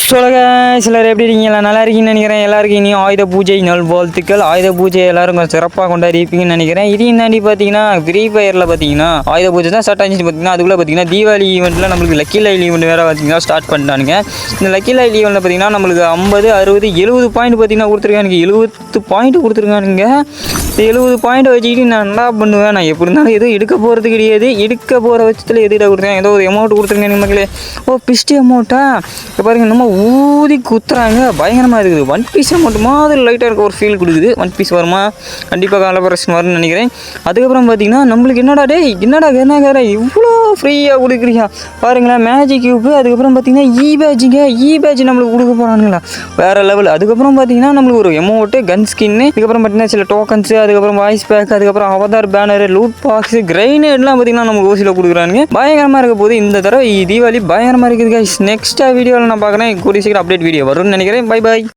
சொல்லுங்க சிலர் எப்படி இருக்கீங்களா? நல்லா இருக்கீங்கன்னு நினைக்கிறேன். எல்லாருக்கும் இனி ஆயுத பூஜை நல்வாழ்த்துக்கள். ஆயுத பூஜை எல்லாரும் கொஞ்சம் சிறப்பாக கொண்டாடிருப்பீங்கன்னு நினைக்கிறேன். இதையும் தாண்டி பார்த்தீங்கன்னா ஃப்ரீ ஃபயரில் பார்த்தீங்கன்னா ஆயுத பூஜை தான் ஸ்டார்ட் ஆச்சு. பார்த்தீங்கன்னா அதுக்குள்ளே பார்த்தீங்கன்னா தீபாவளி ஈவெண்ட்டில் நம்மளுக்கு லக்கி லைல் ஈவெண்ட் வேறு பார்த்தீங்கன்னா ஸ்டார்ட் பண்ணிட்டானுங்க. இந்த லக்கி லைல் ஈவெண்ட்டில் பார்த்தீங்கன்னா நம்மளுக்கு 50, 60, 70 பாயிண்ட் பார்த்தீங்கன்னா கொடுத்துருக்கானுங்க. 70 பாயிண்ட் கொடுத்துருக்கானுங்க. 70 பாயிண்ட் வச்சுக்கிட்டு நான் என்ன பண்ணுவேன்? நான் எப்படி இருந்தாலும் எதுவும் எடுக்க போகிறது கிடையாது. எடுக்க போகிற பட்சத்தில் எதுக்கிட்ட கொடுத்துருக்கேன்? ஏதோ ஒரு அமௌண்ட் கொடுத்துருங்க மக்களே. பிஸ்டி அமௌண்ட்டா இப்போ பாருங்க, நம்ம ஊதி குத்துறாங்க. பயங்கரமாக இருக்குது. ஒன் பீஸ் அமௌண்ட் மாதிரி லைட்டாக இருக்க ஒரு ஃபீல் கொடுக்குது. ஒன் பீஸ் வருமா? கண்டிப்பாக காலபரேஷன் வரும்னு நினைக்கிறேன். அதுக்கப்புறம் பார்த்தீங்கன்னா நம்மளுக்கு என்னடா இவ்வளோ ஃப்ரீயாக கொடுக்குறீங்க பாருங்களேன். மேஜிக் கியூப்பு, அதுக்கப்புறம் பார்த்தீங்கன்னா இ பேட்ஜ் நம்மளுக்கு கொடுக்க போகிறானுங்களா, வேறு லெவல். அதுக்கப்புறம் பார்த்தீங்கன்னா நம்மளுக்கு ஒரு எமௌண்ட்டு, கன் ஸ்கின்னு, அதுக்கப்புறம் பார்த்தீங்கன்னா சில டோக்கன்ஸு, அதுக்கப்புறம் வாய்ஸ் பேக், அதுக்கப்புறம் அவதார் பேனர், லூட் பாக்ஸு, கிரைனேட்லாம் பார்த்தீங்கன்னா நமக்கு ஓசியில் கொடுக்குறானுங்க. பயங்கரமாக இருக்க போது இந்த தடவை தீபாவளி பயங்கரமாக இருக்குது கைஸ். நெக்ஸ்ட் வீடியோவில் நான் பார்க்குறேன். கூடிய சீக்கிரம் அப்டேட் வீடியோ வரும்னு நினைக்கிறேன். Bye bye.